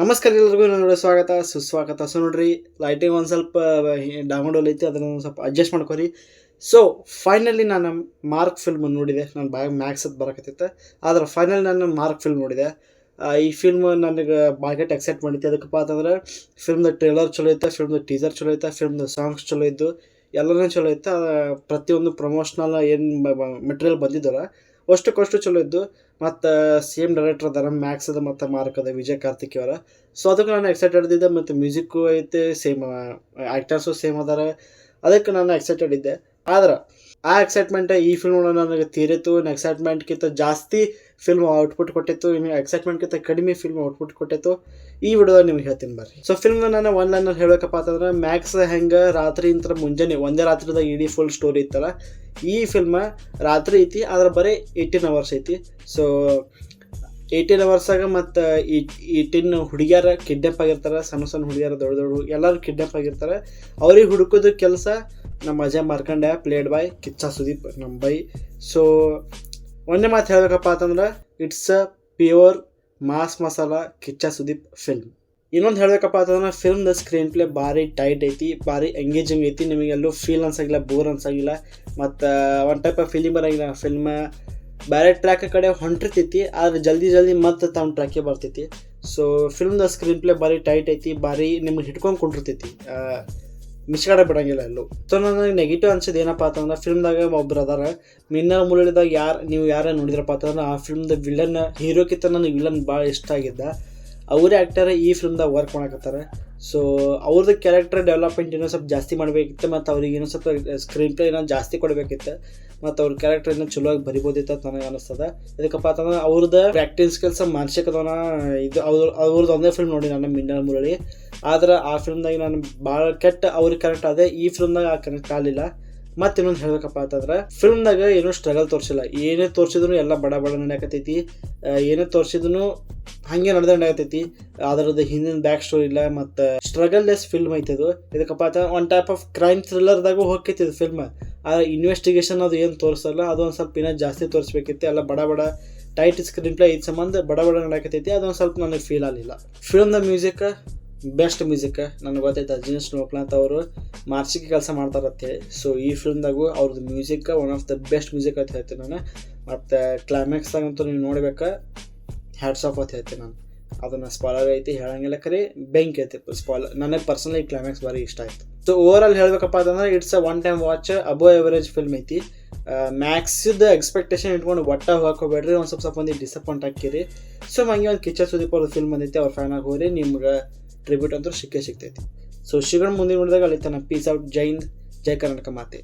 ನಮಸ್ಕಾರ ಎಲ್ಲರಿಗೂ ನೋಡೋ ಸ್ವಾಗತ ಸುಸ್ವಾಗತ. ಸೊ ನೋಡ್ರಿ, ಲೈಟಿಂಗ್ ಒಂದು ಸ್ವಲ್ಪ ಡೌನ್ಲೋಡ್ ಐತಿ, ಅದನ್ನು ಒಂದು ಸ್ವಲ್ಪ ಅಡ್ಜಸ್ಟ್ ಮಾಡ್ಕೊರಿ. ಸೊ ಫೈನಲಿ ನಾನು ಮಾರ್ಕ್ ಫಿಲ್ಮ್ ನೋಡಿದೆ. ನಾನು ಬಾಯಾಗ ಮ್ಯಾಕ್ಸ್ ಅದು ಬರಕತ್ತಿತ್ತು, ಆದ್ರೆ ಫೈನಲ್ ನಾನು ಮಾರ್ಕ್ ಫಿಲ್ಮ್ ನೋಡಿದೆ. ಈ ಫಿಲ್ಮ್ ನನಗೆ ಭಾಳ ಎಕ್ಸೈಟ್ ಮಾಡಿತ್ತು. ಅದಕ್ಕಪ್ಪ ಅಂತಂದ್ರೆ ಫಿಲ್ಮ್ದು ಟ್ರೇಲರ್ ಚಲೋ ಇತ್ತು, ಫಿಲ್ಮ್ದು ಟೀಸರ್ ಚಲೋ ಇತ್ತು, ಫಿಲ್ಮ್ದು ಸಾಂಗ್ಸ್ ಚಲೋ ಇದ್ದು, ಎಲ್ಲನೂ ಚಲೋ ಇತ್ತು. ಪ್ರತಿಯೊಂದು ಪ್ರಮೋಷನಲ್ ಏನು ಮೆಟೀರಿಯಲ್ ಬಂದಿದ್ದಲ್ಲ ಅಷ್ಟಕ್ಕಷ್ಟು ಚಲೋ ಇದ್ದು. ಮತ್ತು ಸೇಮ್ ಡೈರೆಕ್ಟರ್ ಅದಾರ, ಮ್ಯಾಕ್ಸ್ ಅದ ಮತ್ತು ಮಾರ್ಕ್ ಅದ, ವಿಜಯ್ ಕಾರ್ತಿಕ್ ಅವರ. ಸೊ ಅದಕ್ಕೆ ನಾನು ಎಕ್ಸೈಟೆಡ್ ಇದ್ದೆ. ಮತ್ತು ಮ್ಯೂಸಿಕ್ಕು ಐತೆ, ಸೇಮ್ ಆ್ಯಕ್ಟರ್ಸು ಸೇಮ್ ಅದಾರ, ಅದಕ್ಕೆ ನಾನು ಎಕ್ಸೈಟೆಡ್ ಇದ್ದೆ. ಆದ್ರೆ ಆ ಎಕ್ಸೈಟ್ಮೆಂಟ್ ಈ ಫಿಲ್ಮ್ ನನಗೆ ತೀರಿತು. ಇನ್ನು ಎಕ್ಸೈಟ್ಮೆಂಟ್ಗಿಂತ ಜಾಸ್ತಿ ಫಿಲ್ಮ್ ಔಟ್ಪುಟ್ ಕೊಟ್ಟಿತ್ತು, ಇನ್ನು ಎಕ್ಸೈಟ್ಮೆಂಟ್ಗಿಂತ ಕಡಿಮೆ ಫಿಲ್ಮ್ ಔಟ್ಪುಟ್ ಕೊಟ್ಟಿತ್ತು. ಈ ವಿಡಿಯೋದಾಗ ನಿಮ್ಗೆ ಹೇಳ್ತೀನಿ ಬರ್ರಿ. ಸೊ ಫಿಲ್ಮ್ನ ನಾನು ಒನ್ ಲೈನಲ್ಲಿ ಹೇಳಬೇಕಪ್ಪ ಅಂತಂದ್ರೆ, ಮ್ಯಾಕ್ಸ್ ಹೆಂಗೆ ರಾತ್ರಿ ಇಂತ ಮುಂಜಾನೆ ಒಂದೇ ರಾತ್ರಿದಾಗ ಇಡೀ ಫುಲ್ ಸ್ಟೋರಿ ಇತ್ತಲ್ಲ, ಈ ಫಿಲ್ಮ ರಾತ್ರಿ ಐತಿ, ಆದ್ರೆ ಬರೀ 18 ಅವರ್ಸ್ ಐತಿ. ಸೊ 18 ಅವರ್ಸಾಗ ಮತ್ತು 18 ಹುಡುಗಿಯರ ಕಿಡ್ನಾಪ್ ಆಗಿರ್ತಾರೆ. ಸಣ್ಣ ಸಣ್ಣ ಹುಡುಗಿಯರ, ದೊಡ್ಡ ದೊಡ್ಡ ಎಲ್ಲರೂ ಕಿಡ್ನಾಪ್ ಆಗಿರ್ತಾರೆ. ಅವ್ರಿಗೆ ಹುಡುಕೋದು ಕೆಲಸ ನಮ್ಮ ಅಜಯ್ ಮಾರ್ಕಂಡ, ಪ್ಲೇಡ್ ಬೈ ಕಿಚ್ಚ ಸುದೀಪ್, ನಮ್ಮ ಬೈ. ಸೊ ಒಂದೇ ಮಾತು ಹೇಳಬೇಕಪ್ಪ ಅಂತಂದ್ರೆ, it's a pure mass masala Kiccha Sudeep film. ಇನ್ನೊಂದು ಹೇಳಬೇಕಪ್ಪ ಅಂತಂದ್ರೆ, ಫಿಲ್ಮ್ದ ಸ್ಕ್ರೀನ್ ಪ್ಲೇ ಭಾರಿ ಟೈಟ್ ಐತಿ, ಭಾರಿ ಎಂಗೇಜಿಂಗ್ ಐತಿ. ನಿಮಗೆಲ್ಲೂ ಫೀಲ್ ಅನ್ಸಾಗಿಲ್ಲ, ಬೋರ್ ಅನ್ಸಾಗಿಲ್ಲ, ಮತ್ತು ಒಂದು ಟೈಪ್ ಆಫ್ ಫೀಲಿಂಗ್ ಬರೋಂಗಿಲ್ಲ. ಫಿಲ್ಮ ಬೇರೆ ಟ್ರ್ಯಾಕ್ ಕಡೆ ಹೊಂಟಿರ್ತೈತಿ, ಆದರೆ ಜಲ್ದಿ ಮತ್ತೆ ತಮ್ಮ ಟ್ರ್ಯಾಕೆ ಬರ್ತೈತಿ. ಸೊ ಫಿಲ್ಮ್ದ ಸ್ಕ್ರೀನ್ ಪ್ಲೇ ಭಾರಿ ಟೈಟ್ ಐತಿ, ಭಾರಿ ನಿಮ್ಗೆ ಹಿಡ್ಕೊಂಡು ಕೊಂಡಿರ್ತೈತಿ, ಮಿಸ್ಗಡೆ ಬಿಡೋಂಗಿಲ್ಲ ಎಲ್ಲೂ. ಸೊ ನನಗೆ ನೆಗೆಟಿವ್ ಅನ್ಸಿದ್ದು ಏನಪ್ಪ ಅಂತಂದ್ರೆ, ಫಿಲ್ಮ್ದಾಗ ಒಬ್ರು ಅದಾರ, ಮಿನ್ನಲ್ ಮುರಳಿದಾಗ ನೀವು ಯಾರೇ ನೋಡಿದ್ರಪ್ಪ ಅಂತಂದ್ರೆ, ಆ ಫಿಲ್ಮ್ದ ವಿಲನ್ ಹೀರೋಕ್ಕಿಂತ ನನಗೆ ವಿಲನ್ ಭಾಳ ಇಷ್ಟ ಆಗಿದ್ದ. ಅವರೇ ಆ್ಯಕ್ಟರ್ ಈ ಫಿಲ್ಮ್ದಾಗ ವರ್ಕ್ ಮಾಡಕತ್ತಾರೆ. ಸೊ ಅವ್ರದ್ದು ಕ್ಯಾರೆಕ್ಟರ್ ಡೆವಲಪ್ಮೆಂಟ್ ಏನೋ ಸ್ವಲ್ಪ ಜಾಸ್ತಿ ಮಾಡಬೇಕಿತ್ತು, ಮತ್ತು ಅವ್ರಿಗೆ ಏನೋ ಸ್ವಲ್ಪ ಸ್ಕ್ರೀನ್ ಪ್ಲೇ ಏನೋ ಜಾಸ್ತಿ ಕೊಡಬೇಕಿತ್ತು, ಮತ್ತು ಅವ್ರ ಕ್ಯಾರೆಕ್ಟರ್ ಏನೋ ಚಲೋ ಆಗಿ ಬರಿಬೋದಿತ್ತು ಅಂತ ನನಗೆ ಅನಿಸ್ತದೆ. ಇದಕ್ಕಪ್ಪ ಅಂತಂದ್ರೆ ಅವ್ರದ್ದು ಪ್ರಾಕ್ಟೀಸ್ ಕೆಲಸ ಮಾನಸಿಕದವನ ಇದು ಅವ್ರದ್ದು ಒಂದೇ ಫಿಲ್ಮ್ ನೋಡಿ ನಾನು, ಮಿನ್ನಲ್ ಮುರಳಿ. ಆದ್ರೆ ಆ ಫಿಲ್ಮ್ದಾಗ ನಾನು ಭಾಳ ಕೆಟ್ಟ ಅವ್ರಿಗೆ ಕನೆಕ್ಟ್ ಆದೆ, ಈ ಫಿಲ್ಮ್ದಾಗ ಆ ಕನೆಕ್ಟ್ ಆಗಲಿಲ್ಲ. ಮತ್ತು ಇನ್ನೊಂದು ಹೇಳಬೇಕಪ್ಪ ಅಂತಂದ್ರೆ, ಫಿಲ್ಮ್ದಾಗ ಏನೂ ಸ್ಟ್ರಗಲ್ ತೋರಿಸಿಲ್ಲ. ಏನೇ ತೋರಿಸಿದ್ರು ಎಲ್ಲ ಬಡ ನಡೆಯಕತ್ತೈತಿ, ಏನೇ ತೋರಿಸಿದ್ರು ಹಾಗೆ ನಡೆಯಕತ್ತೈತಿ. ಅದರದ್ದು ಹಿಂದಿನ ಬ್ಯಾಕ್ ಸ್ಟೋರಿ ಇಲ್ಲ, ಮತ್ತು ಸ್ಟ್ರಗಲ್ ಲೆಸ್ ಫಿಲ್ಮ್ ಐತದು. ಇದಕ್ಕಪ್ಪ ಅಂತಂದ್ರೆ ಒಂದು ಟೈಪ್ ಆಫ್ ಕ್ರೈಮ್ ಥ್ರಿಲ್ಲರ್ದಾಗೂ ಹೋಗ್ತೈತಿ ಫಿಲ್ಮ್. ಆದರೆ ಇನ್ವೆಸ್ಟಿಗೇಷನ್ ಅದು ಏನು ತೋರಿಸಲ್ಲ, ಅದು ಒಂದು ಸ್ವಲ್ಪ ಇನ್ನೂ ಜಾಸ್ತಿ ತೋರಿಸ್ಬೇಕಿತ್ತು. ಎಲ್ಲ ಬಡ ಟೈಟ್ ಸ್ಕ್ರೀನ್ ಪ್ಲೇ ಇದ್ದ ಸಂಬಂಧ ಬಡ ನಡೆಯಕತ್ತೈತಿ. ಅದೊಂದು ಸ್ವಲ್ಪ ನನಗೆ ಫೀಲ್ ಆಗಲಿಲ್ಲ. ಫಿಲ್ಮ್ದ ಮ್ಯೂಸಿಕ್ ಬೆಸ್ಟ್ ಮ್ಯೂಸಿಕ್ ನನಗೆ ಗೊತ್ತೈತೆ. ಅಜಿನಸ್ ನೋಕ್ಲಾಂತ ಅವರು ಮಾರ್ಚಿಗೆ ಕೆಲಸ ಮಾಡ್ತಾರಂತೇಳಿ. ಸೊ ಈ ಫಿಲ್ಮ್ದಾಗೂ ಅವ್ರದ್ದು music one of the best music ಅಂತ ಹೇಳ್ತೀನಿ ನಾನು. ಮತ್ತು ಕ್ಲೈಮ್ಯಾಕ್ಸ್ದಾಗಂತೂ ನೀವು ನೋಡ್ಬೇಕಾ, ಹ್ಯಾಟ್ಸ್ ಆಫ್ ಅಂತ ಹೇಳ್ತೀನಿ ನಾನು. ಅದನ್ನು ಸ್ಪಾಯ್ಲರ್ ಐತಿ, ಹೇಳಂಗಿಲ್ಲ, ಕರೆ ಬೆಂಕಿ ಐತಿ ಸ್ಪಾಯ್ಲರ್. ನನಗೆ ಪರ್ಸನಲಿ ಕ್ಲೈಮ್ಯಾಕ್ಸ್ ಭಾರಿ ಇಷ್ಟ ಆಯಿತು. ಸೊ ಓವರ್ ಆಲ್ ಹೇಳಬೇಕಪ್ಪ ಅಂತಂದ್ರೆ, it's a one time watch, above average film ಐತಿ. ಮ್ಯಾಕ್ಸಿದ ಎಕ್ಸ್ಪೆಕ್ಟೇಷನ್ ಇಟ್ಕೊಂಡು ಒಟ್ಟ ಹೋಗ್ಕೋಬೇಡ್ರಿ, ಒಂದು ಸ್ವಲ್ಪ ಮಂದಿ ಡಿಸಪಾಯಿಂಟ್ ಹಾಕಿರಿ. ಸೊ ಹಂಗೆ ಒಂದು ಕಿಚ್ಚ ಸುದೀಪ್ ಅವ್ರದ್ದು ಫಿಲ್ಮ್ ಬಂದೈತಿ, ಅವ್ರ ಫ್ಯಾನ್ ಆಗಿ ಹೋಗ್ರಿ, ನಿಮ್ಗೆ ಟ್ರಿಬ್ಯೂಟ್ ಅಂತೂ ಸಿಕ್ಕೇ ಸಿಗ್ತೈತಿ. ಸೊ ಸಿಗೋಣ ಮುಂದೆ ನೋಡಿದಾಗ. ಅಲ್ಲಿ ತನ ಪೀಸ್ ಔಟ್. ಜೈ ಹಿಂದ್, ಜೈ ಕರ್ನಾಟಕ ಮಾತೆ.